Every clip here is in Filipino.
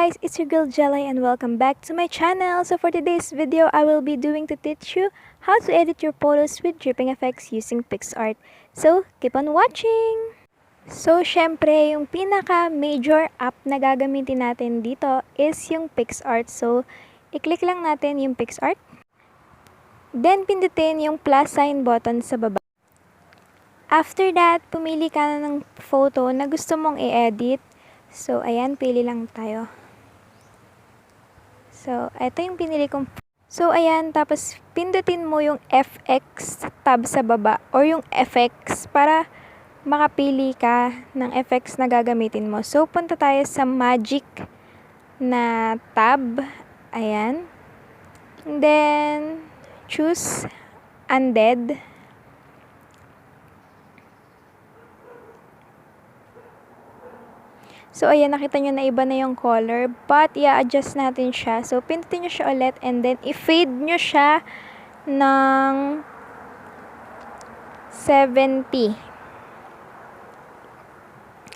guys, it's your girl Gelay and welcome back to my channel. So for today's video, I will be doing to teach you how to edit your photos with dripping effects using Picsart. So keep on watching! So syempre, yung pinaka-major app na gagamitin natin dito is yung Picsart. So i-click lang natin yung Picsart. Then pindutin yung plus sign button sa baba. After that, pumili ka na ng photo na gusto mong i-edit. So, ayan, pili lang tayo. So, ito yung pinili kong. So, ayan, tapos pindutin mo yung FX tab sa baba or yung effects para makapili ka ng effects na gagamitin mo. So, punta tayo sa magic na tab. Ayan. And then, choose undead. So, ayan, nakita nyo na iba na yung color. But, i-adjust natin siya. So, pindutin nyo siya ulit. And then, i-fade nyo siya ng 70.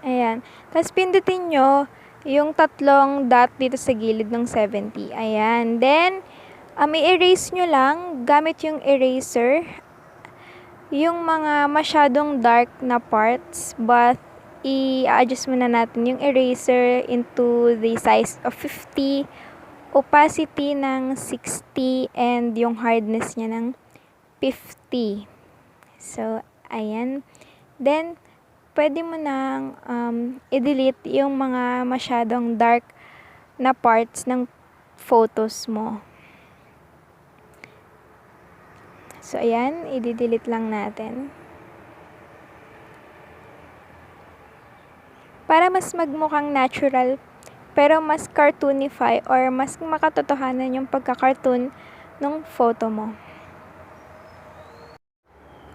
Ayan. Tapos, pindutin nyo yung tatlong dot dito sa gilid ng 70. Ayan. Then, i-erase nyo lang gamit yung eraser yung mga masyadong dark na parts. But, i-adjust muna natin yung eraser into the size of 50, opacity ng 60, and yung hardness niya ng 50. So, ayan. Then, pwede mo nang i-delete yung mga masyadong dark na parts ng photos mo. So, ayan. I-delete lang natin. Para mas magmukhang natural, pero mas cartoonify or mas makatotohanan yung pagka-cartoon ng photo mo.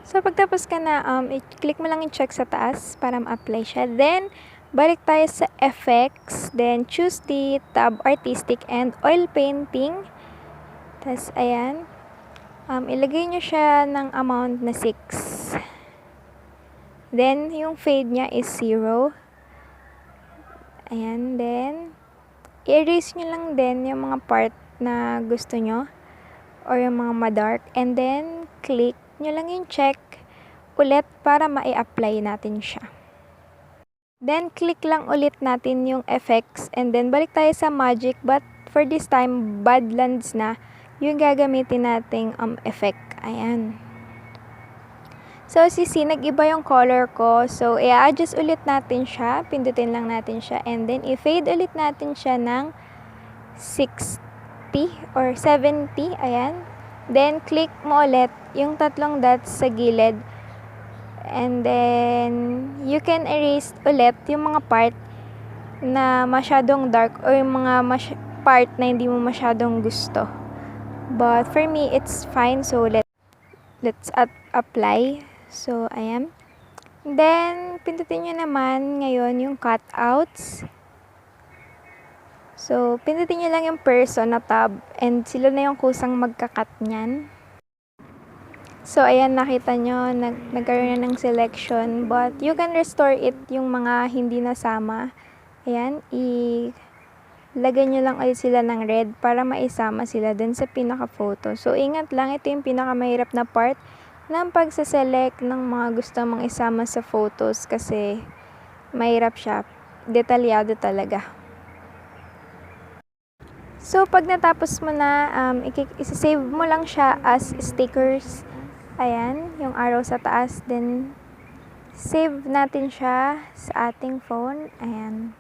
So, pagtapos ka na, i-click mo lang yung check sa taas para ma-apply siya. Then, balik tayo sa effects. Then, choose the tab artistic and oil painting. Tapos, ayan. Ilagay nyo siya ng amount na 6. Then, yung fade niya is 0. Ayan, then, i-erase nyo lang din yung mga part na gusto nyo or yung mga ma-dark. And then, click nyo lang yung check ulit para ma-apply natin siya. Then, click lang ulit natin yung effects and then balik tayo sa magic, but for this time, badlands na yung gagamitin nating effect. Ayan. So, nag-iba yung color ko. So, i-adjust ulit natin siya. Pindutin lang natin siya. And then, i-fade ulit natin siya ng 60 or 70. Ayan. Then, click mo ulit yung tatlong dots sa gilid. And then, you can erase ulit yung mga part na masyadong dark or yung mga part na hindi mo masyadong gusto. But, for me, it's fine. So, let's apply. So, ayan. Then, pindutin nyo naman ngayon yung cutouts. So, pindutin nyo lang yung person na tab and sila na yung kusang magka-cut nyan. So, ayan, nakita nyo, nagkaroon na ng selection. But, you can restore it yung mga hindi nasama. Ayan, ilagay nyo lang ulit sila ng red para maisama sila dun sa pinaka-photo. So, ingat lang, ito yung pinakamahirap na part ng pagsaselect ng mga gusto mong isama sa photos kasi mahirap siya. Detalyado talaga. So, pag natapos mo na, isa-save mo lang siya as stickers. Ayan, yung arrow sa taas. Then, save natin siya sa ating phone. Ayan.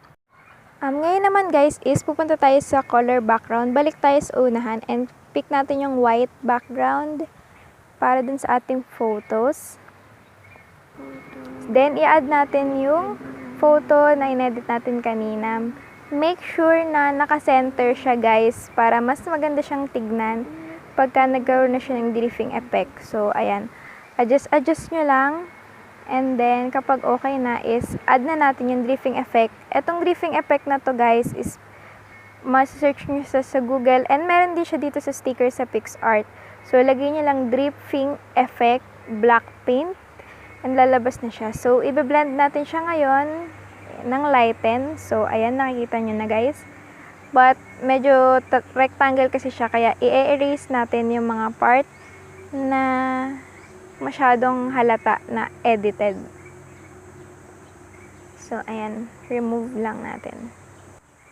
Ngayon naman guys is pupunta tayo sa color background. Balik tayo sa unahan and pick natin yung white background para dun sa ating photos. Then, i-add natin yung photo na inedit natin kanina. Make sure na naka-center siya guys para mas maganda siyang tignan pagka nagkaroon na siya ng drifting effect. So, ayan. Adjust nyo lang. And then, kapag okay na is, add na natin yung drifting effect. Etong drifting effect na to guys is ma-search nyo sa Google. And meron din siya dito sa sticker sa Picsart. So, lagay nyo lang drifting effect, black paint, and lalabas na siya. So, i-blend natin siya ngayon ng lighten. So, ayan, nakikita nyo na guys. But medyo rectangle kasi siya, kaya i-erase natin yung mga part na masyadong halata na edited. So, ayan, remove lang natin.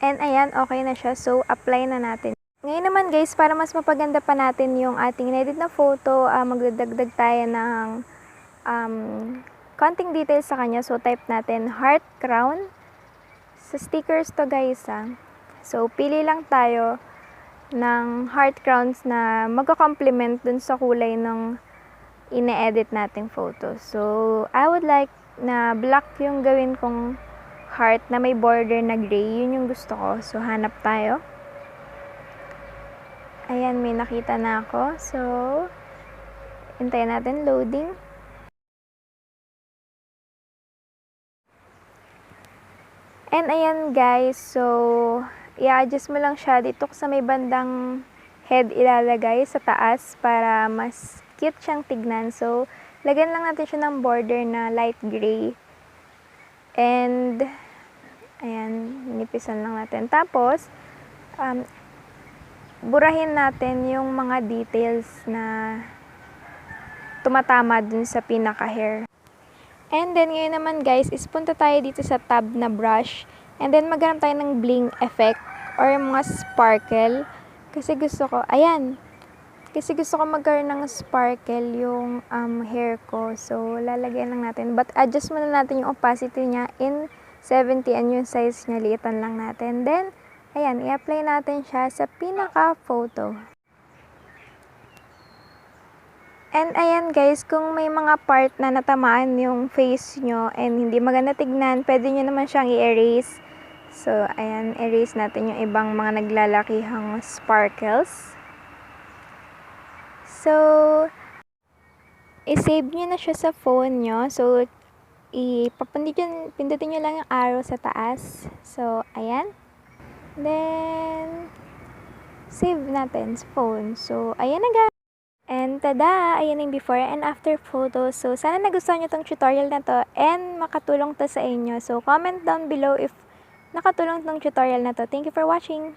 And ayan, okay na siya. So, apply na natin. Ngayon naman guys, para mas mapaganda pa natin yung ating edit na photo, magdadagdag tayo ng konting details sa kanya. So, type natin heart crown. Sa stickers to guys So, pili lang tayo ng heart crowns na magka-complement dun sa kulay ng ine-edit nating photo. So, I would like na black yung gawin kong heart na may border na gray. Yun yung gusto ko. So, hanap tayo. Ayan, may nakita na ako. So, hintayin natin loading. And ayan guys, so i-adjust mo lang siya dito sa may bandang head ilalagay sa taas para mas cute siyang tignan. So, lagyan lang natin siya ng border na light gray. And ayan, nipisan lang natin. Tapos, burahin natin yung mga details na tumatama dun sa pinaka-hair. And then, ngayon naman guys, is punta tayo dito sa tab na brush. And then, maghanap tayo ng bling effect or mga sparkle. Kasi gusto ko, ayan. Kasi gusto ko magkaroon ng sparkle yung hair ko. So, lalagyan lang natin. But, adjust muna natin yung opacity niya in 70 and yung size niya, liitan lang natin. Then, ayan, i-apply natin siya sa pinaka-photo. And ayan guys, kung may mga part na natamaan yung face nyo and hindi maganda tignan, pwede nyo naman siyang i-erase. So, ayan, erase natin yung ibang mga naglalakihang sparkles. So, i-save nyo na siya sa phone nyo. So, pindutin nyo lang yung arrow sa taas. So, ayan. Then, save natin sa phone. So, ayan na guys. And tada! Ayan yung before and after photo. So, sana nagustuhan nyo tong tutorial na to and makatulong to sa inyo. So, comment down below if nakatulong tong tutorial na to. Thank you for watching!